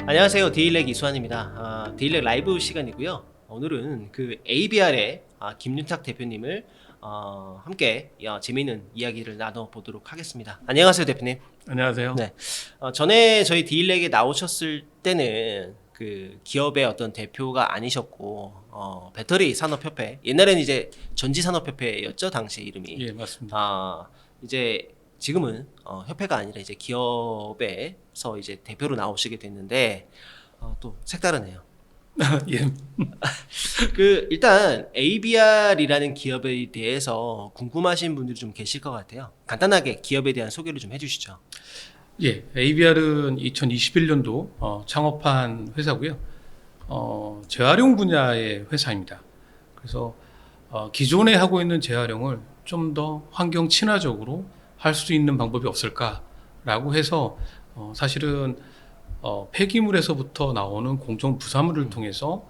안녕하세요. 데일렉 이수환입니다. 데일렉 라이브 시간이고요. 오늘은 그 ABR의 김윤탁 대표님을 함께 재미있는 이야기를 나눠보도록 하겠습니다. 안녕하세요, 대표님. 안녕하세요. 네. 전에 저희 데일렉에 나오셨을 때는 그 기업의 어떤 대표가 아니셨고 배터리 산업협회, 옛날에는 이제 전지산업협회였죠, 당시 이름이. 예, 맞습니다. 이제 지금은 협회가 아니라 이제 기업에서 이제 대표로 나오시게 됐는데 또 색다르네요. 예, 그 일단 ABR이라는 기업에 대해서 궁금하신 분들이 좀 계실 것 같아요. 간단하게 기업에 대한 소개를 좀 해주시죠. 예, ABR은 2021년도 창업한 회사고요. 재활용 분야의 회사입니다. 그래서 기존에 하고 있는 재활용을 좀 더 환경 친화적으로 할 수 있는 방법이 없을까라고 해서 사실은 폐기물에서부터 나오는 공정 부산물을 통해서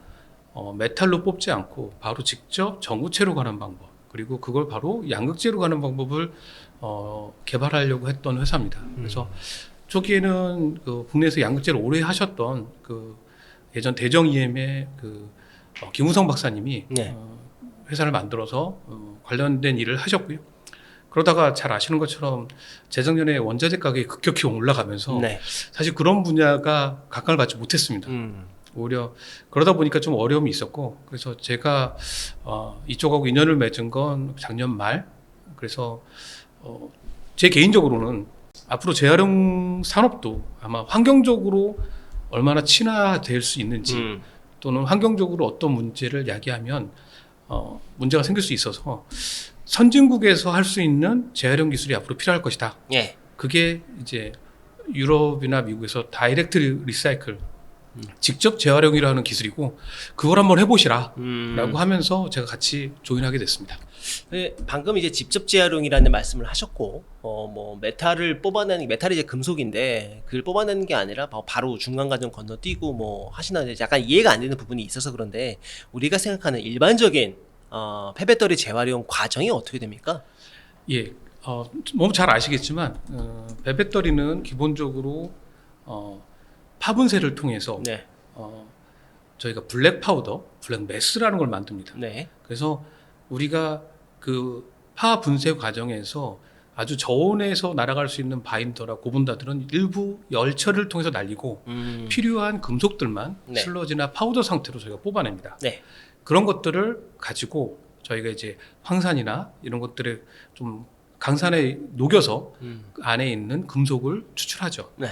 메탈로 뽑지 않고 바로 직접 전구체로 가는 방법, 그리고 그걸 바로 양극재로 가는 방법을 개발하려고 했던 회사입니다. 그래서 초기에는 그 국내에서 양극재를 오래 하셨던 그 예전 대정 EM의 그 김우성 박사님이 네. 회사를 만들어서 관련된 일을 하셨고요. 그러다가 잘 아시는 것처럼 재작년에 원자재 가격이 급격히 올라가면서 네. 사실 그런 분야가 각광을 받지 못했습니다. 오히려 그러다 보니까 좀 어려움이 있었고, 그래서 제가 이쪽하고 인연을 맺은 건 작년 말. 그래서 제 개인적으로는 앞으로 재활용 산업도 아마 환경적으로 얼마나 친화될 수 있는지 또는 환경적으로 어떤 문제를 야기하면 문제가 생길 수 있어서 선진국에서 할 수 있는 재활용 기술이 앞으로 필요할 것이다. 예. 그게 이제 유럽이나 미국에서 다이렉트 리사이클, 직접 재활용이라는 기술이고, 그걸 한번 해보시라 라고 하면서 제가 같이 조인하게 됐습니다. 네, 방금 이제 직접 재활용이라는 말씀을 하셨고, 뭐 메탈이 이제 금속인데 그걸 뽑아내는 게 아니라 바로 중간 과정 건너뛰고 뭐 하시나 약간 이해가 안 되는 부분이 있어서 그런데 우리가 생각하는 일반적인 폐배터리 재활용 과정이 어떻게 됩니까? 예, 너무 잘 아시겠지만 배터리는 기본적으로 파분쇄를 통해서 네. 저희가 블랙 파우더, 블랙 매스라는 걸 만듭니다. 네. 그래서 우리가 그 파분쇄 과정에서 아주 저온에서 날아갈 수 있는 바인더나 고분다들은 일부 열처리를 통해서 날리고 필요한 금속들만 네. 슬러지나 파우더 상태로 저희가 뽑아냅니다. 네. 그런 것들을 가지고 저희가 이제 황산이나 이런 것들을 좀 강산에 녹여서 그 안에 있는 금속을 추출하죠. 네.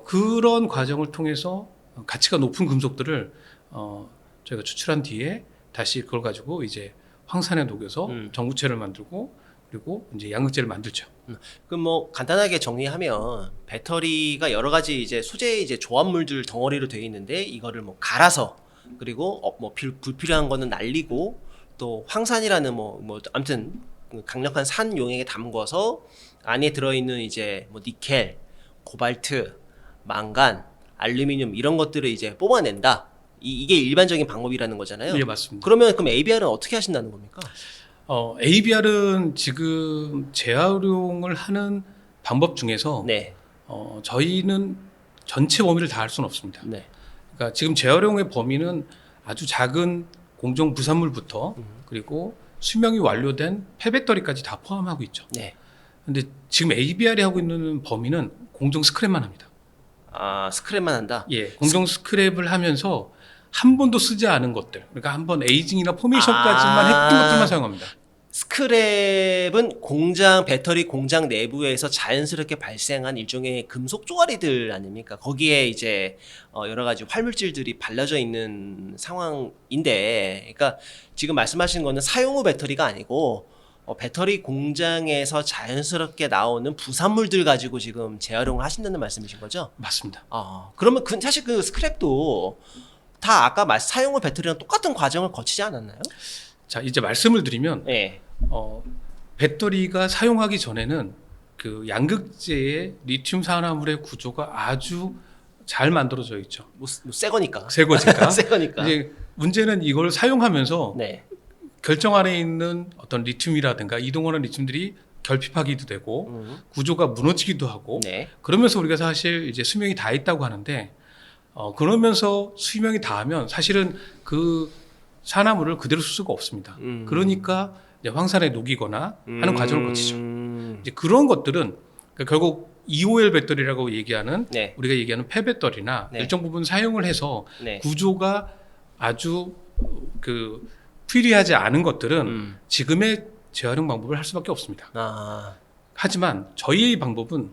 그런 과정을 통해서 가치가 높은 금속들을 저희가 추출한 뒤에 다시 그걸 가지고 이제 황산에 녹여서 전구체를 만들고, 그리고 이제 양극재를 만들죠. 그럼 뭐 간단하게 정리하면 배터리가 여러 가지 이제 소재 이제 조합물들 덩어리로 되어 있는데 이거를 뭐 갈아서 그리고 뭐 불필요한 거는 날리고 또 황산이라는 뭐 아무튼 강력한 산 용액에 담궈서 안에 들어있는 이제 뭐 니켈, 코발트, 망간, 알루미늄 이런 것들을 이제 뽑아낸다. 이게 일반적인 방법이라는 거잖아요. 예, 맞습니다. 그럼 ABR은 어떻게 하신다는 겁니까? ABR은 지금 재활용을 하는 방법 중에서 네. 저희는 전체 범위를 다 할 수는 없습니다. 네. 그러니까 지금 재활용의 범위는 아주 작은 공정 부산물부터 그리고 수명이 완료된 폐배터리까지 다 포함하고 있죠. 네. 근데 지금 ABR이 하고 있는 범위는 공정 스크랩만 합니다. 스크랩만 한다. 예, 공정 스크랩을 하면서 한 번도 쓰지 않은 것들, 그러니까 한 번 에이징이나 포메이션까지만 했던 것들만 사용합니다. 스크랩은 배터리 공장 내부에서 자연스럽게 발생한 일종의 금속 쪼가리들 아닙니까? 거기에 이제 여러 가지 활물질들이 발라져 있는 상황인데, 그러니까 지금 말씀하신 거는 사용 후 배터리가 아니고 배터리 공장에서 자연스럽게 나오는 부산물들 가지고 지금 재활용을 하신다는 말씀이신 거죠? 맞습니다. 그러면 사실 그 스크랩도 다 아까 사용 후 배터리랑 똑같은 과정을 거치지 않았나요? 자, 이제 말씀을 드리면 네. 배터리가 사용하기 전에는 그 양극재의 리튬 산화물의 구조가 아주 잘 만들어져 있죠. 새 거니까. 새 거니까. 새 거니까. 이제 문제는 이걸 사용하면서 네. 결정 안에 있는 어떤 리튬이라든가 이동하는 리튬들이 결핍하기도 되고 구조가 무너지기도 하고 네. 그러면서 우리가 사실 이제 수명이 다 있다고 하는데 그러면서 수명이 다하면 사실은 그 산화물을 그대로 쓸 수가 없습니다. 그러니까 이제 황산에 녹이거나 하는 과정을 거치죠. 이제 그런 것들은 그러니까 결국 EOL 배터리라고 얘기하는 네. 우리가 얘기하는 폐배터리나 네. 일정 부분 사용을 해서 네. 구조가 아주 그 프리하지 않은 것들은 지금의 재활용 방법을 할 수밖에 없습니다. 아, 하지만 저희의 방법은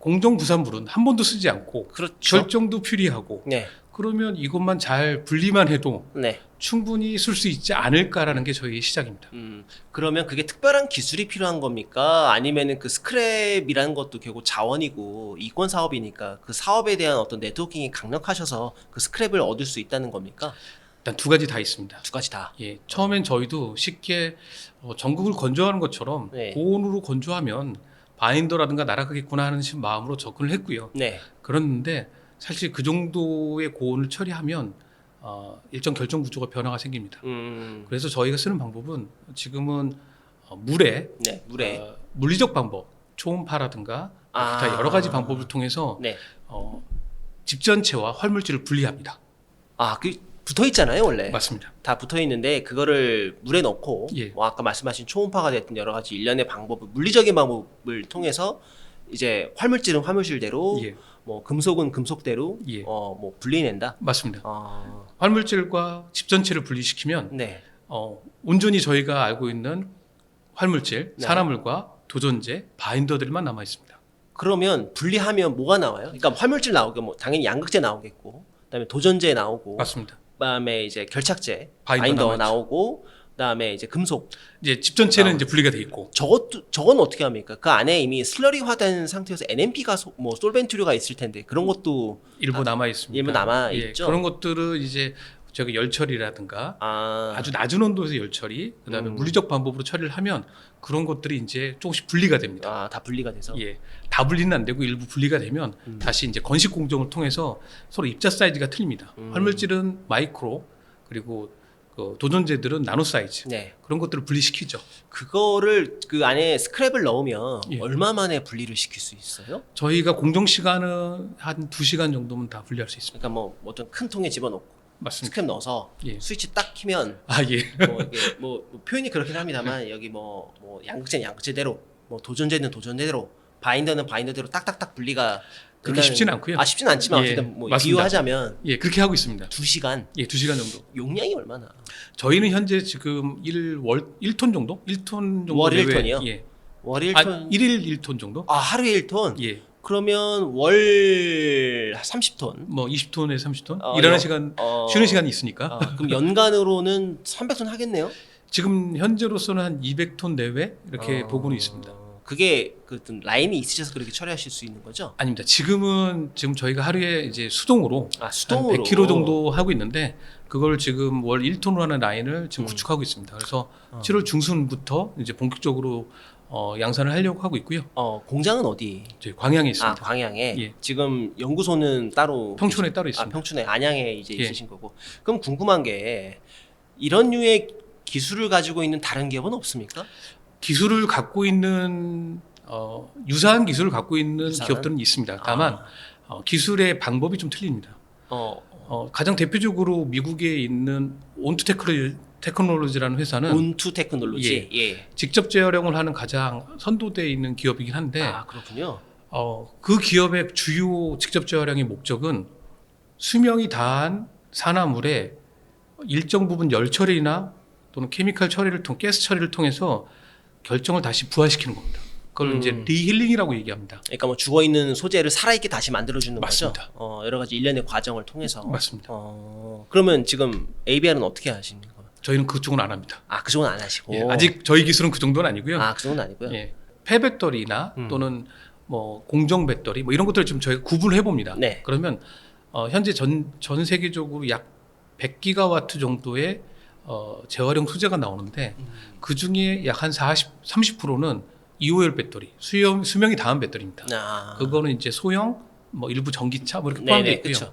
공정부산물은 한 번도 쓰지 않고 그렇죠. 결정도 퓨리하고 네. 그러면 이것만 잘 분리만 해도 네. 충분히 쓸 수 있지 않을까라는 게 저희의 시작입니다. 그러면 그게 특별한 기술이 필요한 겁니까? 아니면은 그 스크랩이라는 것도 결국 자원이고 이권 사업이니까 그 사업에 대한 어떤 네트워킹이 강력하셔서 그 스크랩을 얻을 수 있다는 겁니까? 일단 두 가지 다 있습니다. 두 가지 다. 예, 처음엔 저희도 쉽게 전국을 건조하는 것처럼 네. 고온으로 건조하면 바인더라든가 날아가겠구나 하는 마음으로 접근을 했고요. 네. 그런데 사실 그 정도의 고온을 처리하면 일정 결정 구조가 변화가 생깁니다. 그래서 저희가 쓰는 방법은 지금은 물에 네. 물에. 물리적 방법, 초음파라든가 아. 기타 여러 가지 방법을 통해서 네. 집전체와 활물질을 분리합니다. 아, 그 붙어 있잖아요, 원래. 맞습니다. 다 붙어 있는데 그거를 물에 넣고 예. 뭐 아까 말씀하신 초음파가 됐든 여러 가지 일련의 방법을 물리적인 방법을 통해서 이제 활물질은 활물질대로 예. 뭐 금속은 금속대로 예. 뭐 분리낸다. 맞습니다. 아, 활물질과 집전체를 분리시키면 네. 온전히 저희가 알고 있는 활물질, 네. 산화물과 도전제, 바인더들만 남아 있습니다. 그러면 분리하면 뭐가 나와요? 그러니까 활물질 나오게 뭐 당연히 양극재 나오겠고, 그다음에 도전제 나오고, 맞습니다. 그다음에 이제 결착제, 바인더 바인더 남아있죠. 나오고, 그다음에 이제 금속. 이제 집전체는 이제 분리가 돼 있고 저건 어떻게 합니까? 그 안에 이미 슬러리화된 상태에서 NMP가 뭐 솔벤트류가 있을 텐데 그런 것도 일부 남아 있습니다. 일부 남아 있죠? 그런 것들은 이제 저기 열 처리라든가 아주 낮은 온도에서 열 처리, 그다음에 물리적 방법으로 처리를 하면 그런 것들이 이제 조금씩 분리가 됩니다. 다 분리가 돼서. 예, 다 분리는 안 되고 일부 분리가 되면 다시 이제 건식 공정을 통해서 서로 입자 사이즈가 틀립니다. 활물질은 마이크로, 그리고 그 도전제들은 나노 사이즈. 네. 그런 것들을 분리시키죠. 그거를 그 안에 스크랩을 넣으면 예. 얼마 만에 분리를 시킬 수 있어요? 저희가 공정 시간은 한 2시간 정도면 다 분리할 수 있습니다. 그러니까 뭐 어떤 큰 통에 집어넣고 맞습니다. 스크랩 넣어서 예. 스위치 딱 키면 아, 예. 뭐 이게 뭐 표현이 그렇긴 합니다만 여기 뭐 양극재는 양극재대로, 뭐 도전제는 도전제대로, 바인더는 바인더대로 딱딱딱 분리가 그렇게 쉽지는 않고요. 쉽진 않지만 예, 어쨌든 뭐 맞습니다. 비유하자면 예, 그렇게 하고 있습니다. 2시간 예, 2시간 정도. 용량이 얼마나? 저희는 현재 지금 1톤 정도? 1톤 정도. 월 내외. 1톤이요? 예. 월 1톤? 1일 1톤 정도? 하루에 1톤? 예. 그러면 월 30톤? 뭐 20톤에서 30톤? 어, 일하는 여- 시간, 어, 쉬는 시간이 있으니까. 그럼 연간으로는 300톤 하겠네요? 지금 현재로서는 한 200톤 내외 이렇게 보고는 있습니다. 그게 그 라인이 있으셔서 그렇게 처리하실 수 있는 거죠? 아닙니다. 지금 저희가 하루에 이제 수동으로 수동으로 한 100km 정도 하고 있는데 그걸 지금 월 1톤으로 하는 라인을 지금 구축하고 있습니다. 그래서 7월 중순부터 이제 본격적으로 양산을 하려고 하고 있고요. 공장은 어디? 저희 광양에 있습니다. 광양에. 예. 지금 연구소는 따로 평촌에 따로 있습니다. 평촌에 안양에 이제 예. 있으신 거고. 그럼 궁금한 게 이런 류의 기술을 가지고 있는 다른 기업은 없습니까? 기술을 갖고 있는 유사한 기술을 갖고 있는 유사한? 기업들은 있습니다. 다만 기술의 방법이 좀 틀립니다. 가장 대표적으로 미국에 있는 온투 테크놀로지라는 회사는 온투 테크놀로지. 예. 직접 재활용을 하는 가장 선도대에 있는 기업이긴 한데 그렇군요. 그 기업의 주요 직접 재활용의 목적은 수명이 다한 산화물의 일정 부분 열 처리나 또는 케미칼 처리를 통해 가스 처리를 통해서 결정을 다시 부활시키는 겁니다. 그걸 이제 리힐링이라고 얘기합니다. 그러니까 뭐 죽어 있는 소재를 살아있게 다시 만들어주는 맞습니다. 거죠. 여러 가지 일련의 과정을 통해서. 맞습니다. 그러면 지금 ABR은 어떻게 하시는 거예요? 저희는 그쪽은 안 합니다. 그쪽은 안 하시고. 예, 아직 저희 기술은 그 정도는 아니고요. 그 정도는 아니고요. 예, 폐배터리나 또는 뭐 공정 배터리 뭐 이런 것들을 좀 저희가 구분을 해봅니다. 네. 그러면 현재 전 세계적으로 약 100기가와트 정도의 재활용 소재가 나오는데 그 중에 약 한 30%는 EOL 배터리, 수명이 닿은 배터리입니다. 그거는 이제 소형, 뭐 일부 전기차 뭐 이렇게 포함되어 있고요. 그쵸.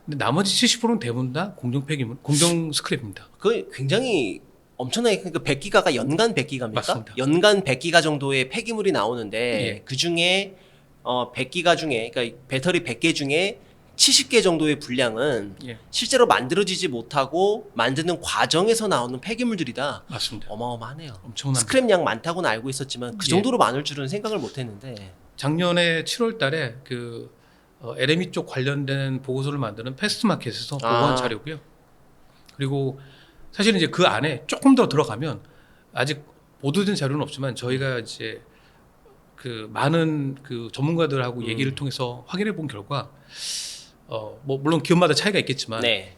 근데 나머지 70%는 대부분 다 공정 폐기물, 공정 스크랩입니다. 그 굉장히 엄청나게, 그러니까 100기가가 연간 100기가입니까? 맞습니다. 연간 100기가 정도의 폐기물이 나오는데 예. 그 중에 100기가 중에, 그러니까 배터리 100개 중에 70개 정도의 분량은 예, 실제로 만들어지지 못하고 만드는 과정에서 나오는 폐기물들이다. 맞습니다. 어마어마하네요. 엄청납니다. 스크랩량 많다고는 알고 있었지만 그 예. 정도로 많을 줄은 생각을 못했는데. 작년에 7월달에 그 LME 쪽 관련된 보고서를 만드는 패스트마켓에서 보고한 자료고요. 그리고 사실은 이제 그 안에 조금 더 들어가면 아직 보도된 자료는 없지만 저희가 이제 그 많은 그 전문가들하고 얘기를 통해서 확인해 본 결과 뭐 물론 기업마다 차이가 있겠지만 네.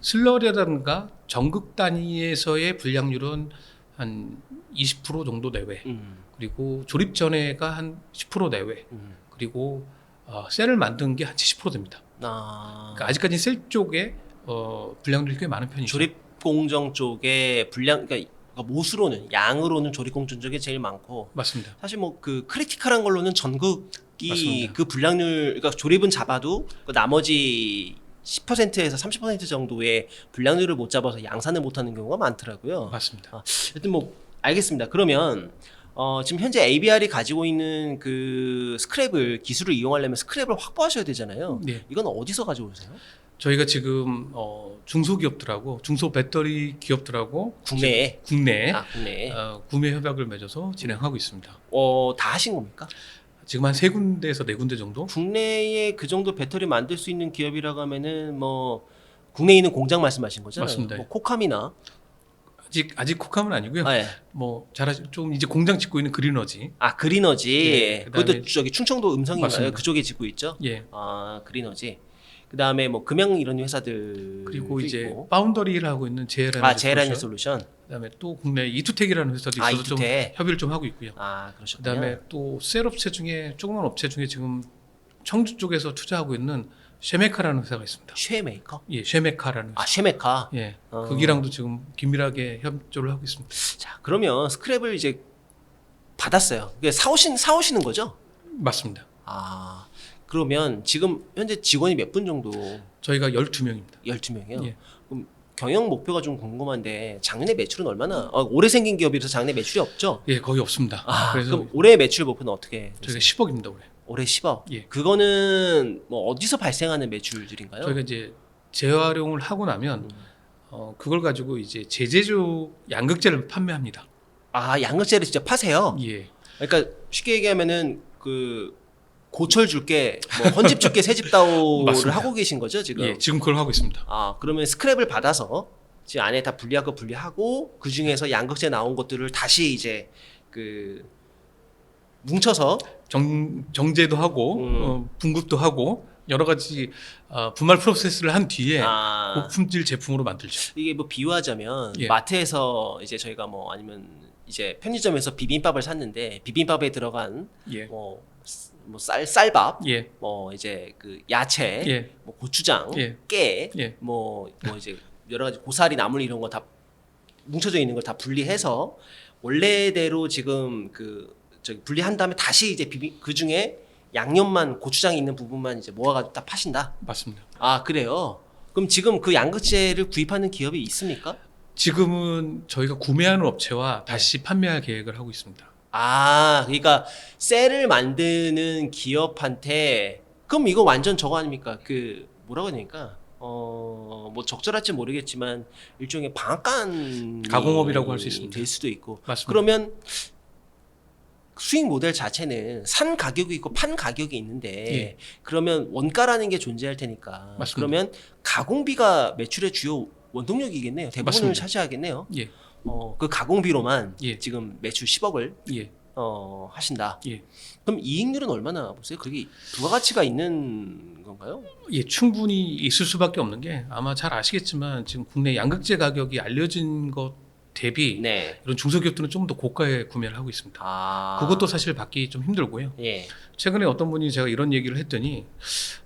슬러리라든가 전극 단위에서의 분량률은 한 20% 정도 내외. 그리고 조립 전에가 한 10% 내외. 그리고 셀을 만든 게 한 70% 됩니다. 그러니까 아직까지 셀 쪽에 분량률이 꽤 많은 편이죠. 조립 공정 쪽에 분량, 그러니까 모수로는 양으로는 조립 공정 쪽에 제일 많고, 맞습니다. 사실 뭐 그 크리티컬한 걸로는 전극이 맞습니다. 그 분량률, 그러니까 조립은 잡아도 그 나머지 10%에서 30% 정도의 분량률을 못 잡아서 양산을 못하는 경우가 많더라고요. 맞습니다. 하여튼 뭐 알겠습니다. 그러면 지금 현재 ABR이 가지고 있는 그 스크랩을 기술을 이용하려면 스크랩을 확보하셔야 되잖아요. 네. 이건 어디서 가져오세요? 저희가 지금 중소기업들하고 중소 배터리 기업들하고 국내에? 국내에 국내에. 구매 협약을 맺어서 진행하고 있습니다. 다 하신 겁니까? 지금 한 3군데에서 4군데 정도? 국내에 그 정도 배터리 만들 수 있는 기업이라고 하면은 뭐 국내에 있는 공장 말씀하신 거잖아요. 맞습니다. 뭐 코캄이나 아직 콕함은 아니고요. 네. 뭐 좀 이제 공장 짓고 있는 그린어지. 그린어지. 예, 그것도 저기 충청도 음성인가요? 맞습니다. 그쪽에 짓고 있죠. 예. 그린어지. 그다음에 뭐 금양 이런 회사들 그리고 이제 있고. 파운더리를 하고 있는 JLN 제라니 솔루션. 그다음에 또 국내 이투텍이라는 회사도 있어서 좀 이투텍. 협의를 좀 하고 있고요. 그러셨군요. 그다음에 또 셀 업체 중에 조그만 업체 중에 지금 청주 쪽에서 투자하고 있는 쉐메카라는 회사가 있습니다. 쉐메이커? 예, 쉐메카라는 회사. 쉐메카. 예, 거기랑도 지금 긴밀하게 협조를 하고 있습니다. 자, 그러면 스크랩을 이제 받았어요. 이게 사오시는 거죠? 맞습니다. 그러면 지금 현재 직원이 몇 분 정도? 저희가 12명입니다. 12명이요? 예. 그럼 경영 목표가 좀 궁금한데 작년에 매출은 얼마나? 올해 생긴 기업이라서 작년에 매출이 없죠? 예, 거의 없습니다. 그래서 그럼 올해 매출 목표는 어떻게? 저희가 10억입니다, 올해. 올해 10억. 예. 그거는 뭐 어디서 발생하는 매출들인가요? 저희가 이제 재활용을 하고 나면 그걸 가지고 이제 제재조 양극재를 판매합니다. 양극재를 진짜 파세요? 예. 그러니까 쉽게 얘기하면은 그 고철 줄게, 뭐 헌집 줄게, 새집 다오를 맞습니다. 하고 계신 거죠 지금? 예, 지금 그걸 하고 있습니다. 그러면 스크랩을 받아서 지금 안에 다 분리하고 분리하고 그 중에서 양극재 나온 것들을 다시 이제 그 뭉쳐서 정제도 하고 분급도 하고 여러 가지 분말 프로세스를 한 뒤에 고품질 제품으로 만들죠. 이게 뭐 비유하자면 예. 마트에서 이제 저희가 뭐 아니면 이제 편의점에서 비빔밥을 샀는데 비빔밥에 들어간 예. 뭐 쌀밥, 예. 뭐 이제 그 야채, 예. 뭐 고추장, 예. 깨, 예. 뭐 이제 여러 가지 고사리, 나물 이런 거 다 뭉쳐져 있는 걸 다 분리해서 원래대로 지금 저기 분리한 다음에 다시 이제 그 중에 양념만 고추장이 있는 부분만 이제 모아가지고 딱 파신다. 맞습니다. 그래요. 그럼 지금 그 양극재를 구입하는 기업이 있습니까? 지금은 저희가 구매하는 업체와 다시 판매할 계획을 하고 있습니다. 그러니까 셀을 만드는 기업한테 그럼 이거 완전 저거 아닙니까? 그 뭐라고 해야 되니까 뭐 적절할지 모르겠지만 일종의 방앗간 가공업이라고 할 수 있습니다. 될 수도 있고. 맞습니다. 그러면 수익 모델 자체는 산 가격이 있고 판 가격이 있는데 예. 그러면 원가라는 게 존재할 테니까 맞습니다. 그러면 가공비가 매출의 주요 원동력이겠네요. 대부분을 맞습니다. 차지하겠네요. 예. 그 가공비로만 예. 지금 매출 10억을 예. 하신다. 예. 그럼 이익률은 얼마나 보세요? 그게 부가가치가 있는 건가요? 예, 충분히 있을 수밖에 없는 게 아마 잘 아시겠지만 지금 국내 양극재 가격이 알려진 것 대비 네. 이런 중소기업들은 좀 더 고가에 구매를 하고 있습니다. 그것도 사실 받기 좀 힘들고요. 예. 최근에 어떤 분이 제가 이런 얘기를 했더니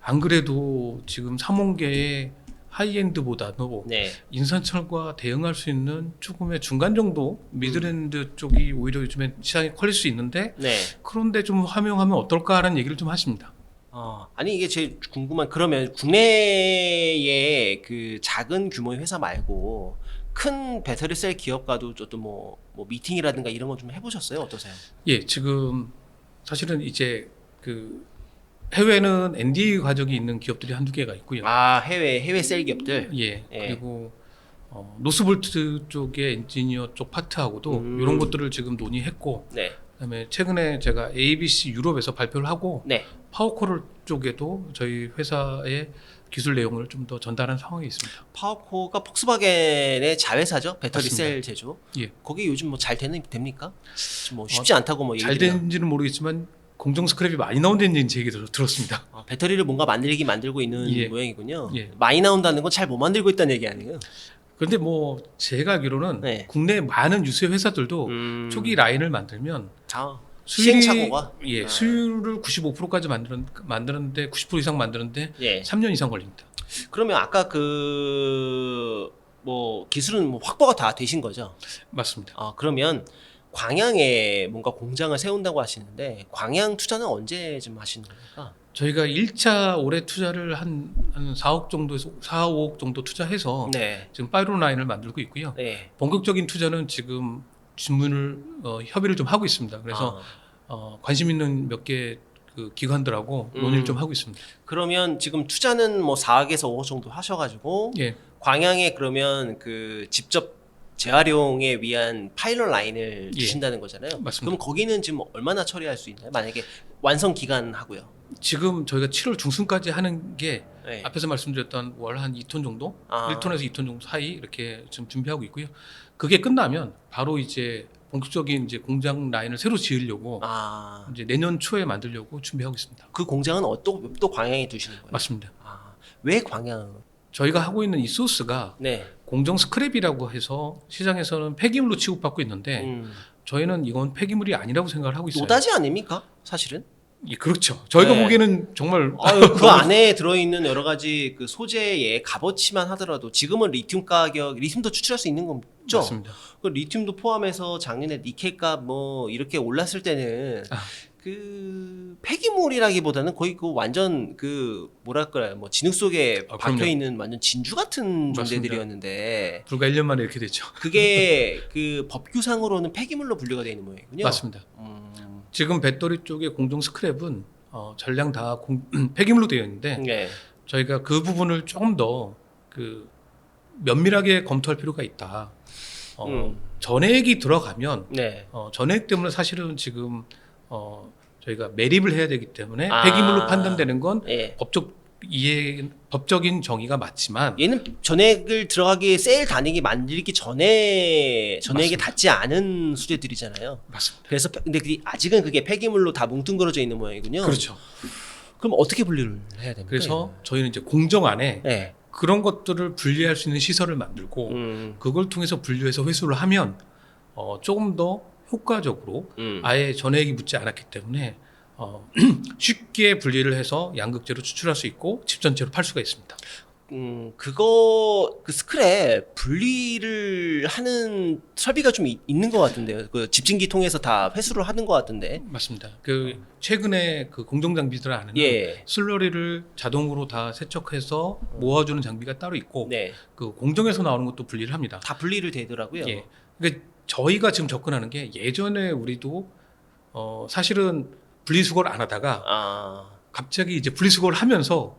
안 그래도 지금 삼원계의 하이엔드보다도 네. 인산철과 대응할 수 있는 조금의 중간 정도 미드랜드 쪽이 오히려 요즘에 시장에 컬릴 수 있는데 네. 그런데 좀 활용하면 어떨까라는 얘기를 좀 하십니다. 아니 이게 제일 궁금한 그러면 국내의 그 작은 규모의 회사 말고 큰 배터리 셀 기업과도 좀 뭐 미팅이라든가 이런 거 좀 해보셨어요? 어떠세요? 예, 지금 사실은 이제 해외는 NDA 과정이 있는 기업들이 한두 개가 있고요. 아, 해외 셀 기업들. 예. 예. 그리고 노스볼트 쪽의 엔지니어 쪽 파트하고도 이런 것들을 지금 논의했고, 네. 그다음에 최근에 제가 ABC 유럽에서 발표를 하고 네. 파워코를 쪽에도 저희 회사의 기술 내용을 좀 더 전달한 상황이 있습니다. 파워코가 폭스바겐의 자회사죠. 배터리 맞습니다. 셀 제조. 예. 거기 요즘 뭐 잘 됩니까? 지금 뭐 쉽지 않다고 뭐 잘 얘기를 된지는 모르겠지만 공정 스크랩이 많이 나온다는 얘기를 들었습니다. 배터리를 뭔가 만들고 있는 예. 모양이군요. 예. 많이 나온다는 건 잘 못 만들고 있다는 얘기 아니에요? 그런데 뭐 제가 알기로는 네. 국내 많은 유수의 회사들도 초기 라인을 만들면 시행착오가 예, 수율을 95%까지 만드는데 90% 이상 만드는데 예. 3년 이상 걸립니다. 그러면 아까 뭐 기술은 뭐 확보가 다 되신 거죠? 맞습니다. 그러면 광양에 뭔가 공장을 세운다고 하시는데 광양 투자는 언제쯤 하시는 겁니까? 저희가 1차 올해 투자를 한 4억 정도에서 4, 5억 정도 투자해서 네. 지금 파이론 라인을 만들고 있고요. 네. 본격적인 투자는 지금 협의를 좀 하고 있습니다. 그래서 관심 있는 몇 개 그 기관들하고 논의를 좀 하고 있습니다. 그러면 지금 투자는 뭐 4억에서 5억 정도 하셔가지고 예, 광양에 그러면 그 직접 재활용에 위한 파일럿 라인을 예. 주신다는 거잖아요. 맞습니다. 그럼 거기는 지금 얼마나 처리할 수 있나요? 만약에 완성 기간 하고요. 지금 저희가 7월 중순까지 하는 게 네. 앞에서 말씀드렸던 월 한 2톤 정도, 1톤에서 2톤 정도 사이 이렇게 지금 준비하고 있고요. 그게 끝나면 바로 이제 본격적인 이제 공장 라인을 새로 지으려고 이제 내년 초에 만들려고 준비하고 있습니다. 그 공장은 또 광양에 두시는 거예요? 맞습니다. 왜 광양? 저희가 하고 있는 이 소스가 네. 공정 스크랩이라고 해서 시장에서는 폐기물로 취급받고 있는데 저희는 이건 폐기물이 아니라고 생각을 하고 있어요. 노다지 아닙니까? 사실은? 예, 그렇죠. 저희가 네. 보기에는 정말 그 안에 들어있는 여러 가지 그 소재의 값어치만 하더라도 지금은 리튬도 추출할 수 있는 거죠? 맞습니다. 그 리튬도 포함해서 작년에 니켈값 뭐 이렇게 올랐을 때는 그 폐기물이라기보다는 거의 그 완전 그 뭐랄까요, 뭐 진흙 속에 박혀 있는 완전 진주 같은 존재들이었는데 불과 1년 만에 이렇게 됐죠. 그게 그 법규상으로는 폐기물로 분류가 되어 있는 모양이군요. 맞습니다. 지금 배터리 쪽의 공정 스크랩은 전량 다 폐기물로 되어 있는데 네. 저희가 그 부분을 조금 더 그 면밀하게 검토할 필요가 있다. 전액이 들어가면 네. 전액 때문에 사실은 지금 저희가 매립을 해야 되기 때문에 폐기물로 판단되는 건 예. 법적인 정의가 맞지만 얘는 전액을 들어가기 셀 단액이 만들기 전에 전액에 맞습니다. 닿지 않은 수제들이잖아요. 맞습니다. 그래서 근데 아직은 그게 폐기물로 다 뭉뚱그려져 있는 모양이군요. 그렇죠. 그럼 어떻게 분리를 해야 됩니까? 그래서 저희는 이제 공정 안에 네. 그런 것들을 분리할 수 있는 시설을 만들고 그걸 통해서 분류해서 회수를 하면 조금 더 효과적으로 아예 전액이 묻지 않았기 때문에 쉽게 분리를 해서 양극재로 추출할 수 있고 집 전체로 팔 수가 있습니다. 그 스크랩 분리를 하는 설비가 좀 있는 것 같은데요. 그 집진기 통해서 다 회수를 하는 것 같은데. 맞습니다. 그 최근에 그 공정 장비들 안에는 예. 슬러리를 자동으로 다 세척해서 모아주는 장비가 따로 있고 네. 그 공정에서 나오는 것도 분리를 합니다. 다 분리를 되더라고요. 예. 그러니까 저희가 지금 접근하는 게 예전에 우리도 사실은 분리수거를 안 하다가 갑자기 이제 분리수거를 하면서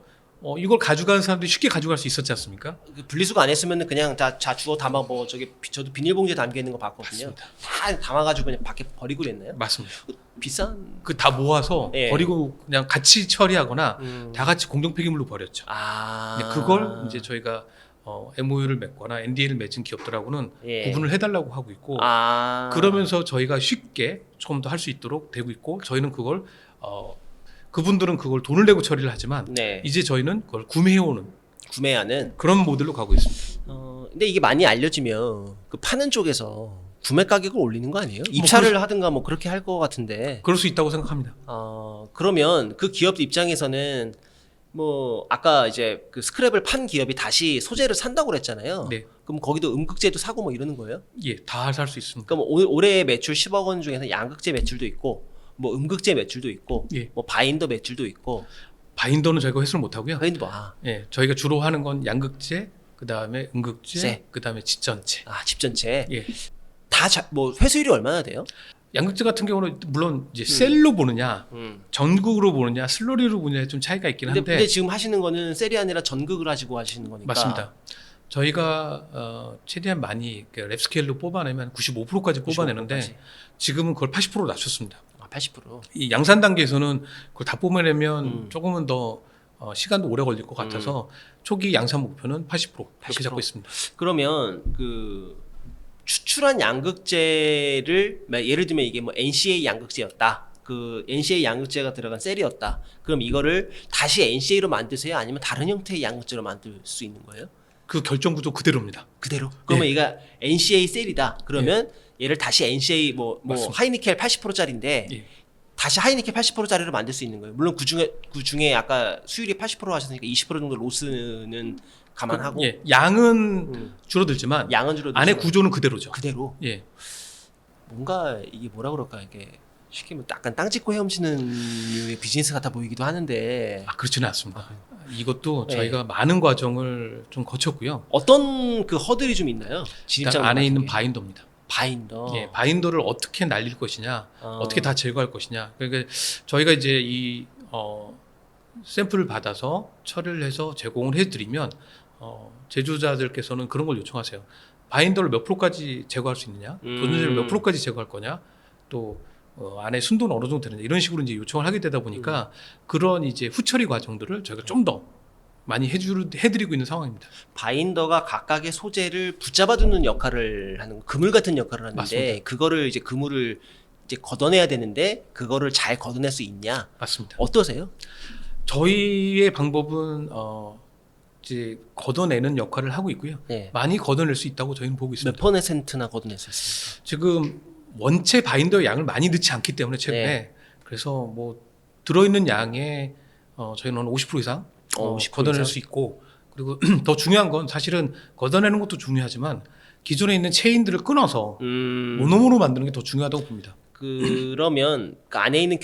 이걸 가져가는 사람들이 쉽게 가져갈 수 있었지 않습니까? 그 분리수거 안 했으면 그냥 다 주워 담아 뭐 저도 비닐봉지에 담겨 있는 거 봤거든요. 맞습니다. 다 담아가지고 그냥 밖에 버리고 그랬나요? 맞습니다. 비싼. 그 다 모아서 예. 버리고 그냥 같이 처리하거나 다 같이 공정 폐기물로 버렸죠. 근데 그걸 이제 저희가 MOU를 맺거나 NDA를 맺은 기업들하고는 예. 구분을 해달라고 하고 있고 그러면서 저희가 쉽게 조금 더 할 수 있도록 되고 있고 저희는 그걸 그분들은 그걸 돈을 내고 처리를 하지만 네. 이제 저희는 그걸 구매해오는 구매하는. 그런 모델로 가고 있습니다. 근데 이게 많이 알려지면 그 파는 쪽에서 구매 가격을 올리는 거 아니에요? 입찰을 하든가 뭐 그렇게 할 것 같은데. 그럴 수 있다고 생각합니다. 그러면 그 기업 입장에서는 뭐 아까 이제 그 스크랩을 판 기업이 다시 소재를 산다고 그랬잖아요. 네. 그럼 거기도 음극재도 사고 뭐 이러는 거예요? 예, 다 살 수 있습니다. 그럼 올해 매출 10억 원 중에서 양극재 매출도 있고 뭐 음극재 매출도 있고 예. 뭐 바인더 매출도 있고. 바인더는 저희가 회수를 못 하고요. 바인더 뭐 예, 저희가 주로 하는 건 양극재, 그다음에 음극재, 재. 그다음에 집전체. 집전체. 예. 뭐 회수율이 얼마나 돼요? 양극재 같은 경우는 물론 이제 셀로 보느냐, 전극으로 보느냐, 슬러리로 보느냐에 좀 차이가 있긴 한데. 근데 지금 하시는 거는 셀이 아니라 전극을 가지고 하시는 거니까. 맞습니다. 저희가 최대한 많이 랩 스케일로 뽑아내면 95%까지 뽑아내는데 95%까지. 지금은 그걸 80%로 낮췄습니다. 80%. 이 양산 단계에서는 그걸 다 뽑아내면 조금은 더 시간도 오래 걸릴 것 같아서 초기 양산 목표는 80% 그렇게 80%. 잡고 있습니다. 그러면 그 추출한 양극재를 예를 들면 이게 뭐 NCA 양극재였다. 그 NCA 양극재가 들어간 셀이었다. 그럼 이거를 다시 NCA로 만드세요? 아니면 다른 형태의 양극재로 만들 수 있는 거예요? 그 결정 구조 그대로입니다. 그대로. 그러면 얘가 NCA 셀이다. 그러면 얘를 다시 NCA 뭐 맞습니다. 하이니켈 80%짜리인데 예. 다시 하이니켈 80%짜리로 만들 수 있는 거예요. 물론 그 중에 아까 수율이 80% 하셨으니까 20% 정도 로스는 감안하고 예, 양은 줄어들지만 양은 줄어들지만 안에 구조는 그대로죠. 그대로. 예. 뭔가 이게 뭐라 그럴까 이게 쉽게 뭐 약간 땅 짚고 헤엄치는 류의 비즈니스 같아 보이기도 하는데 그렇지는 않습니다. 이것도 네. 저희가 많은 과정을 좀 거쳤고요. 어떤 그 허들이 좀 있나요? 일단 안에 있는 바인더입니다. 바인더. 예, 바인더를 어떻게 날릴 것이냐, 어떻게 다 제거할 것이냐. 그러니까 저희가 이제 이 샘플을 받아서 처리를 해서 제공을 해드리면 제조자들께서는 그런 걸 요청하세요. 바인더를 몇 프로까지 제거할 수 있느냐, 도전제를 몇 프로까지 제거할 거냐, 또 안에 순도는 어느 정도 되느냐 이런 식으로 이제 요청을 하게 되다 보니까 그런 이제 후처리 과정들을 저희가 좀 더 많이 해드리고 있는 상황입니다. 바인더가 각각의 소재를 붙잡아두는 역할을 하는 그물 같은 역할을 하는데 맞습니다. 그거를 이제 그물을 이제 걷어내야 되는데 그거를 잘 걷어낼 수 있냐? 맞습니다. 어떠세요? 저희의 방법은 이제 걷어내는 역할을 하고 있고요. 네. 많이 걷어낼 수 있다고 저희는 보고 몇 있습니다. 퍼센트나 걷어낼 수 있습니까? 지금 원체 바인더의 양을 많이 넣지 않기 때문에 최근에 네. 그래서 뭐 들어있는 양의 저희는 한 50% 이상 50% 걷어낼 이상? 수 있고 그리고 더 중요한 건 사실은 걷어내는 것도 중요하지만 기존에 있는 체인들을 끊어서 모노머로 만드는 게 더 중요하다고 봅니다. 그러면 그 안에 있는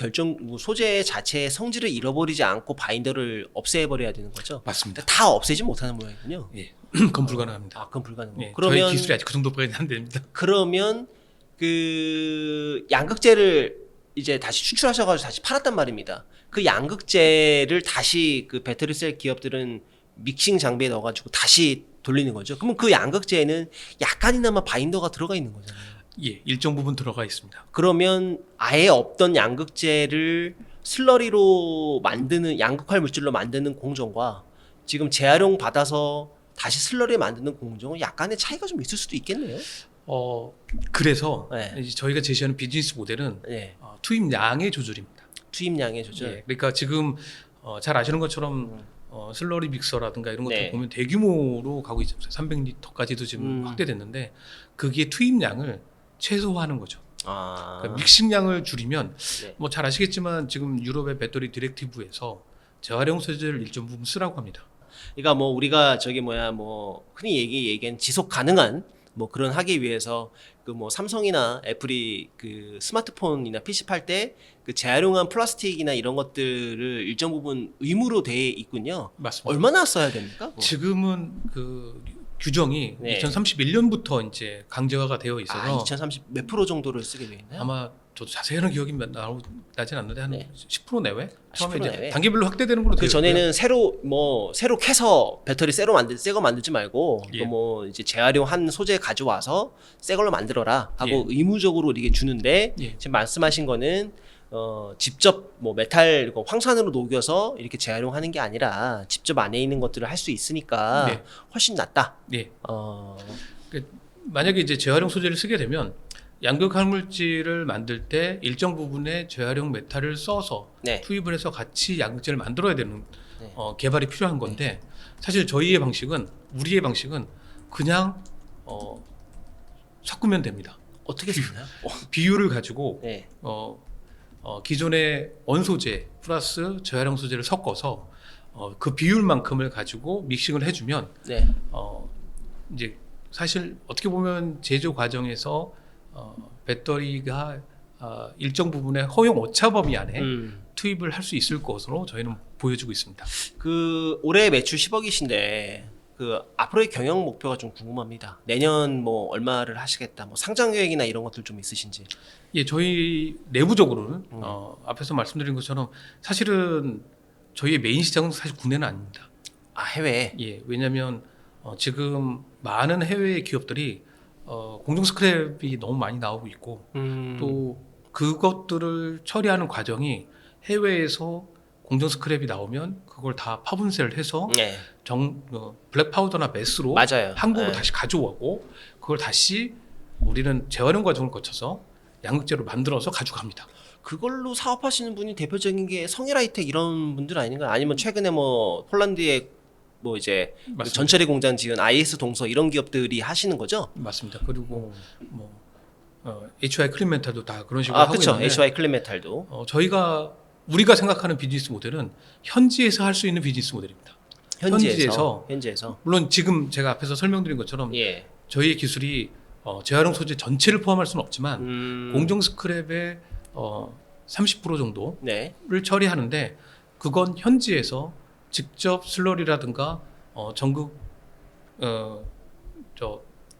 소재 자체의 성질을 잃어버리지 않고 바인더를 없애버려야 되는 거죠? 맞습니다. 다 없애지 못하는 모양이군요. 예, 그건 불가능합니다. 그건 불가능하고. 예, 그러면 저희 기술이 아직 그 정도까지 안 됩니다. 그러면 그 양극재를 이제 다시 추출하셔가지고 다시 팔았단 말입니다. 그 양극재를 다시 그 배터리셀 기업들은 믹싱 장비에 넣어가지고 다시 돌리는 거죠. 그러면 그 양극재에는 약간이나마 바인더가 들어가 있는 거잖아요. 예, 일정 부분 들어가 있습니다. 그러면 아예 없던 양극재를 슬러리로 만드는 양극화 물질로 만드는 공정과 지금 재활용 받아서 다시 슬러리 만드는 공정은 약간의 차이가 좀 있을 수도 있겠네요. 그래서 네. 이제 저희가 제시하는 비즈니스 모델은 네. 투입량의 조절입니다. 투입량의 조절. 예, 그러니까 지금 잘 아시는 것처럼 슬러리 믹서라든가 이런 것들 네. 보면 대규모로 가고 있습니다. 300리터까지도 지금 확대됐는데 그게 투입량을 최소화하는 거죠. 그러니까 믹싱량을 줄이면 네. 뭐 잘 아시겠지만 지금 유럽의 배터리 디렉티브에서 재활용 소재를 일정 부분 쓰라고 합니다. 그러니까 뭐 우리가 뭐 흔히 얘기한 지속 가능한 뭐 그런 하기 위해서 그 뭐 삼성이나 애플이 그 스마트폰이나 PC 팔 때 그 재활용한 플라스틱이나 이런 것들을 일정 부분 의무로 돼 있군요. 맞습니다. 얼마나 써야 됩니까? 그거? 지금은 그 규정이 네. 2031년부터 이제 강제화가 되어 있어서 2030 몇 프로 정도를 쓰게 돼 있나요? 아마 저도 자세한 기억이 나진 않는데 한 네. 10% 내외? 처음에 10% 이제 내외? 단계별로 확대되는 걸로 그 되어 전에는 새로 캐서 배터리 새거 만들지 말고 예. 또 뭐 이제 재활용한 소재 가져와서 새 걸로 만들어라 하고 예. 의무적으로 이렇게 주는데 예. 지금 말씀하신 거는 직접 뭐 메탈 황산으로 녹여서 이렇게 재활용하는 게 아니라 직접 안에 있는 것들을 할 수 있으니까 네. 훨씬 낫다. 예. 만약에 이제 재활용 소재를 쓰게 되면 양극 할물질을 만들 때 일정 부분의 재활용 메탈을 써서 네. 투입을 해서 같이 양극재를 만들어야 되는 네. 개발이 필요한 건데 사실 우리의 방식은 그냥 섞으면 됩니다. 어떻게 쓰나요? 비율을 가지고 네. 기존의 원소재 플러스 재활용 소재를 섞어서 그 비율만큼을 가지고 믹싱을 해주면 네. 이제 사실 어떻게 보면 제조 과정에서 배터리가 일정 부분의 허용 오차 범위 안에 투입을 할 수 있을 것으로 저희는 보여주고 있습니다. 그 올해 매출 10억이신데 그 앞으로의 경영 목표가 좀 궁금합니다. 내년 뭐 얼마를 하시겠다, 뭐 상장 계획이나 이런 것들 좀 있으신지. 예, 저희 내부적으로는 앞에서 말씀드린 것처럼 사실은 저희의 메인 시장은 사실 국내는 아닙니다. 아, 해외. 예, 왜냐하면 지금 많은 해외 기업들이 공정 스크랩이 너무 많이 나오고 있고 또 그것들을 처리하는 과정이 해외에서 공정 스크랩이 나오면 그걸 다 파분쇄를 해서 네, 블랙 파우더나 메스로 맞아요. 한국으로 네. 다시 가져오고 그걸 다시 우리는 재활용 과정을 거쳐서 양극재로 만들어서 가져갑니다. 그걸로 사업하시는 분이 대표적인 게 성일하이텍 이런 분들 아닌가요? 아니면 최근에 뭐 폴란드에 뭐 이제 맞습니다. 전처리 공장 지은 IS 동서 이런 기업들이 하시는 거죠? 맞습니다. 그리고 뭐 HY 클린멘탈도 다 그런 식으로 아, 하고 그렇죠. 있는데 HY 클린메탈도. 우리가 생각하는 비즈니스 모델은 현지에서 할 수 있는 비즈니스 모델입니다. 현지에서. 물론 지금 제가 앞에서 설명드린 것처럼 예. 저희의 기술이 재활용 소재 전체를 포함할 수는 없지만 공정 스크랩의 30% 정도를 네. 처리하는데 그건 현지에서 직접 슬러리라든가 전극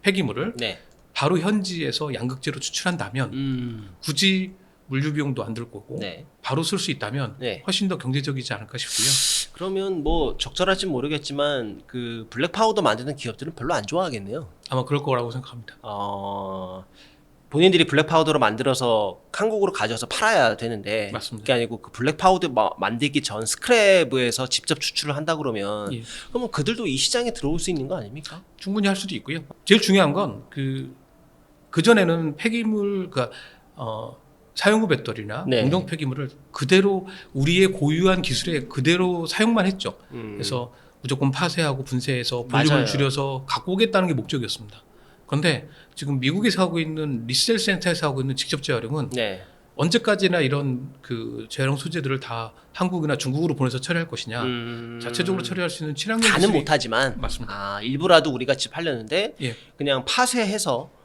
폐기물을 네. 바로 현지에서 양극재로 추출한다면 굳이 물류 비용도 안 들 거고 네. 바로 쓸 수 있다면 네. 훨씬 더 경제적이지 않을까 싶고요. 그러면 뭐 적절할지 모르겠지만 그 블랙 파우더 만드는 기업들은 별로 안 좋아하겠네요. 아마 그럴 거라고 생각합니다. 본인들이 블랙 파우더로 만들어서 한국으로 가져와서 팔아야 되는데 맞습니다. 그게 아니고 그 블랙 파우더 만들기 전 스크랩에서 직접 추출을 한다 그러면 예. 그러면 그들도 이 시장에 들어올 수 있는 거 아닙니까? 충분히 할 수도 있고요. 제일 중요한 건 그 전에는 폐기물 사용후 배터리나 네. 공정 폐기물을 그대로 우리의 고유한 기술에 그대로 사용만 했죠. 그래서 무조건 파쇄하고 분쇄해서 볼륨을 맞아요. 줄여서 갖고 오겠다는 게 목적이었습니다. 그런데 지금 미국에서 하고 있는 리셀 센터에서 하고 있는 직접 재활용은 네. 언제까지나 이런 그 재활용 소재들을 다 한국이나 중국으로 보내서 처리할 것이냐. 자체적으로 처리할 수 있는 친환경 다는 기술이 못하지만 맞습니다. 일부라도 우리가 집 하려는데 예. 그냥 파쇄해서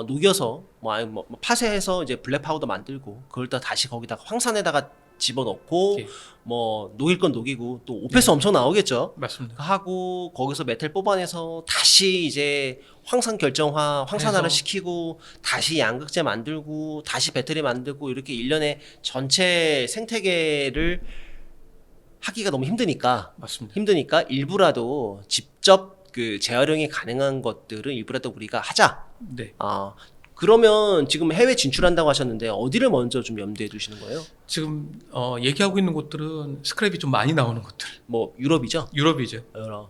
녹여서 뭐 파쇄해서 이제 블랙 파우더 만들고 그걸 또 다시 거기다가 황산에다가 집어넣고 예. 뭐 녹일 건 녹이고 또 오페스 엄청 나오겠죠. 맞습니다. 하고 거기서 메탈 뽑아내서 다시 이제 황산 결정화, 황산화를 해서. 시키고 다시 양극재 만들고 다시 배터리 만들고 이렇게 일련의 전체 생태계를 하기가 너무 힘드니까 일부라도 직접 그 재활용이 가능한 것들은 일부라도 우리가 하자. 네. 그러면 지금 해외 진출한다고 하셨는데 어디를 먼저 좀 염두에 두시는 거예요? 지금 얘기하고 있는 곳들은 스크랩이 좀 많이 나오는 곳들. 뭐 유럽이죠? 유럽이죠.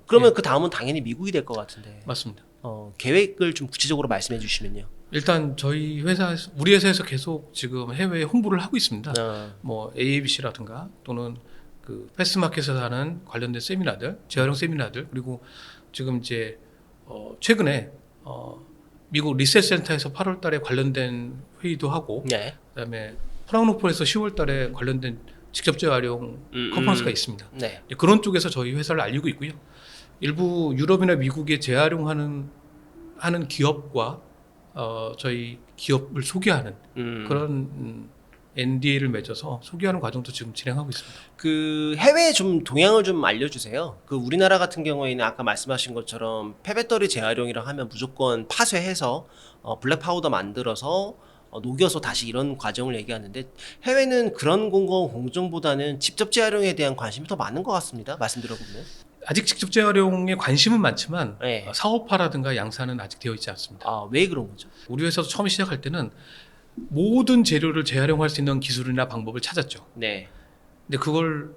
그러면 그 다음은 당연히 미국이 될 것 같은데. 맞습니다. 계획을 좀 구체적으로 말씀해 주시면요. 일단 우리 회사에서 계속 지금 해외 홍보를 하고 있습니다. 아, 뭐 AABC라든가 또는 그 패스마켓에서 하는 관련된 세미나들, 재활용 세미나들 그리고 지금 이제 최근에 미국 리셋 센터에서 8월 달에 관련된 회의도 하고 네. 그다음에 프랑크푸르트에서 10월 달에 관련된 직접 재활용 컨퍼런스가 있습니다. 네. 그런 쪽에서 저희 회사를 알리고 있고요. 일부 유럽이나 미국에 재활용하는 기업과 저희 기업을 소개하는 그런 NDA를 맺어서 소개하는 과정도 지금 진행하고 있습니다. 그 해외 좀 동향을 좀 알려주세요. 그 우리나라 같은 경우에는 아까 말씀하신 것처럼 폐배터리 재활용이라 하면 무조건 파쇄해서 블랙 파우더 만들어서 녹여서 다시 이런 과정을 얘기하는데 해외는 그런 공정보다는 직접 재활용에 대한 관심이 더 많은 것 같습니다. 말씀 들어보면. 아직 직접 재활용에 관심은 많지만 네. 사업화라든가 양산은 아직 되어 있지 않습니다. 왜 그런 거죠? 우리 회사도 처음 시작할 때는 모든 재료를 재활용할 수 있는 기술이나 방법을 찾았죠. 네. 근데 그걸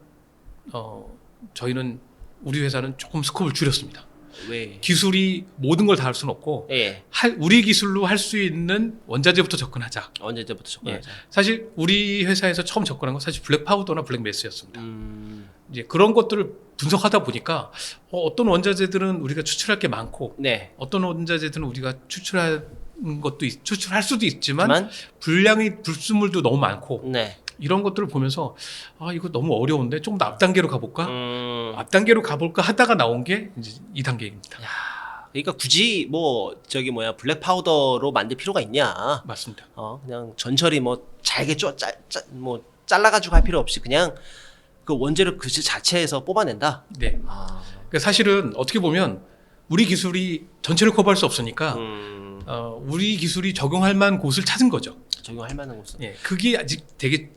저희는 우리 회사는 조금 스코프를 줄였습니다. 왜? 기술이 모든 걸 다 할 수는 없고 예. 우리 기술로 할 수 있는 원자재부터 접근하자. 언제 때부터 접근하자? 사실 우리 회사에서 처음 접근한 건 사실 블랙 파우더나 블랙 메스였습니다. 음. 이제 그런 것들을 분석하다 보니까 어떤 원자재들은 우리가 추출할 게 많고 네. 어떤 원자재들은 우리가 추출할 수도 있지만 불순물도 너무 많고 네. 이런 것들을 보면서 이거 너무 어려운데 좀 더 앞단계로 가볼까? 음. 앞단계로 가볼까 하다가 나온 게 이제 2단계입니다. 그러니까 굳이 블랙 파우더로 만들 필요가 있냐? 맞습니다. 그냥 전처리 잘게 잘라가지고 할 필요 없이 그냥 그 원재료 그 자체에서 뽑아낸다. 네. 그러니까 사실은 어떻게 보면 우리 기술이 전체를 커버할 수 없으니까 우리 기술이 적용할 만한 곳을 찾은 거죠. 적용할 만한 곳은. 예, 그게 아직 되게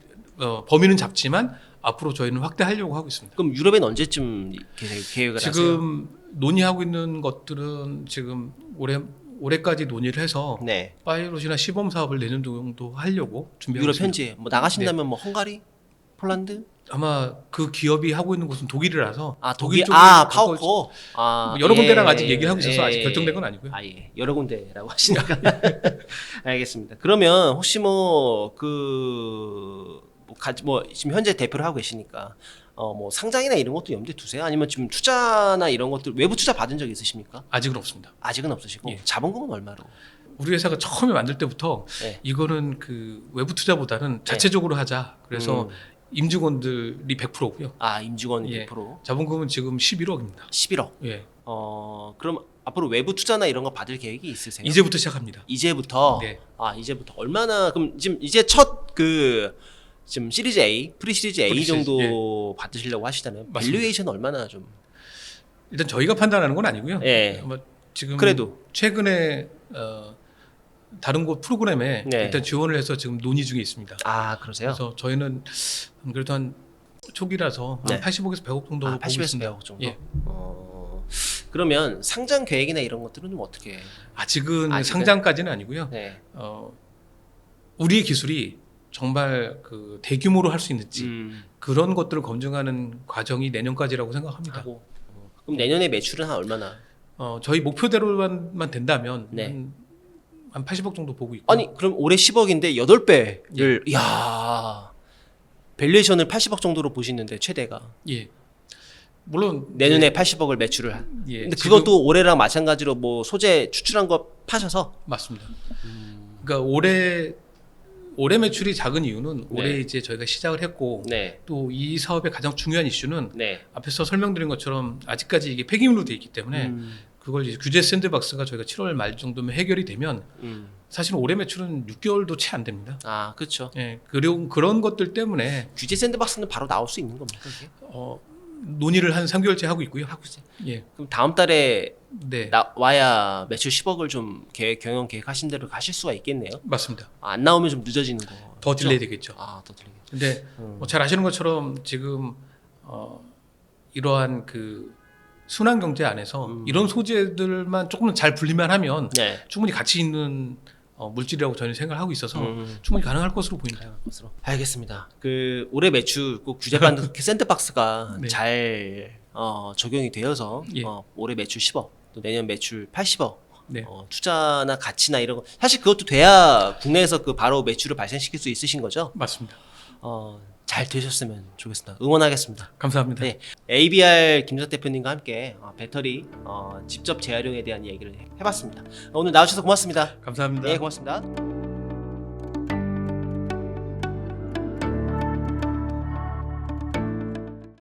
범위는 작지만 앞으로 저희는 확대하려고 하고 있습니다. 그럼 유럽엔 언제쯤 계획을 하세요? 지금 논의하고 있는 것들은 지금 올해까지 논의를 해서 네. 파이롯이나 시범 사업을 내년 정도 하려고 준비하고 유럽 있습니다. 현지에 뭐 나가신다면 뭐 헝가리, 폴란드? 아마 그 기업이 하고 있는 곳은 독일이라서 아 독일 쪽에 파워코 뭐 여러 군데랑 아직 얘기를 하고 있어서 아직 결정된 건 아니고요. 아 예. 여러 군데라고 하시니까 알겠습니다. 그러면 혹시 뭐 지금 현재 대표를 하고 계시니까 뭐 상장이나 이런 것도 염두에 두세요? 아니면 지금 투자나 이런 것들 외부 투자 받은 적 있으십니까? 아직은 없습니다. 아직은 없으시고 예. 자본금은 얼마로? 우리 회사가 처음에 만들 때부터 네. 이거는 그 외부 투자보다는 자체적으로 하자. 그래서 임직원들이 100%고요. 아 임직원 예. 100%? 자본금은 지금 11억입니다. 11억. 예. 그럼 앞으로 외부 투자나 이런 거 받을 계획이 있으세요? 이제부터 시작합니다. 이제부터. 네. 아 이제부터 얼마나 그럼 지금 이제 지금 시리즈 A, 프리 시리즈 A 프리 시리즈, 정도 받으시려고 하시잖아요. 맞습니다. 밸류에이션 얼마나 좀? 일단 저희가 판단하는 건 아니고요. 예. 아마 지금 그래도. 최근에 다른 곳 프로그램에 네. 일단 지원을 해서 지금 논의 중에 있습니다. 아 그러세요? 그래서 저희는 그래도 한 초기라서 네. 한 80억에서 100억 정도 보고 80에서 있습니다. 100억 정도. 예. 그러면 상장 계획이나 이런 것들은 좀 어떻게? 아직은 상장까지는 아니고요. 네. 우리의 기술이 정말 그 대규모로 할 수 있는지 그런 것들을 검증하는 과정이 내년까지라고 생각합니다. 하고. 그럼 내년에 매출은 한 얼마나? 저희 목표대로만 된다면 네. 한 80억 정도 보고 있고. 아니 그럼 올해 10억인데 8배를 이야 밸류에이션을 80억 정도로 보시는데 최대가 예. 물론 내년에 80억을 매출을 예, 근데 지금- 그것도 올해랑 마찬가지로 뭐 소재 추출한 거 파셔서 맞습니다. 그러니까 올해 매출이 작은 이유는 올해 이제 저희가 시작을 했고 네. 또 이 사업의 가장 중요한 이슈는 네. 앞에서 설명드린 것처럼 아직까지 이게 폐기물로 되어 있기 때문에 그걸 이제 규제 샌드박스가 저희가 7월 말 정도면 해결이 되면 사실은 올해 매출은 6개월도 채 안 됩니다. 아 그렇죠. 예, 그리고 그런 것들 때문에 규제 샌드박스는 바로 나올 수 있는 겁니까 이게? 논의를 한 3개월째 하고 있고요. 예, 그럼 다음 달에 네, 와야 매출 10억을 좀 경영 계획하신 대로 가실 수가 있겠네요. 맞습니다. 안 나오면 좀 늦어지는 거. 더 딜레이 되겠죠. 더 딜레이. 근데 뭐잘 아시는 것처럼 지금 이러한 그 순환 경제 안에서 이런 소재들만 조금 잘 분리만 하면 네. 충분히 가치 있는 물질이라고 저는 생각하고 있어서 충분히 가능할 것으로 보입니다. 알겠습니다. 그 올해 매출 꼭 규제받는 샌드박스가 네. 잘 적용이 되어서 예. 올해 매출 10억, 또 내년 매출 80억. 네. 투자나 가치나 이런 거 사실 그것도 돼야 국내에서 그 바로 매출을 발생시킬 수 있으신 거죠. 맞습니다. 잘 되셨으면 좋겠습니다. 응원하겠습니다. 감사합니다. 네, ABR 김석 대표님과 함께 배터리 직접 재활용에 대한 얘기를 해봤습니다. 오늘 나와주셔서 고맙습니다. 감사합니다. 네, 고맙습니다.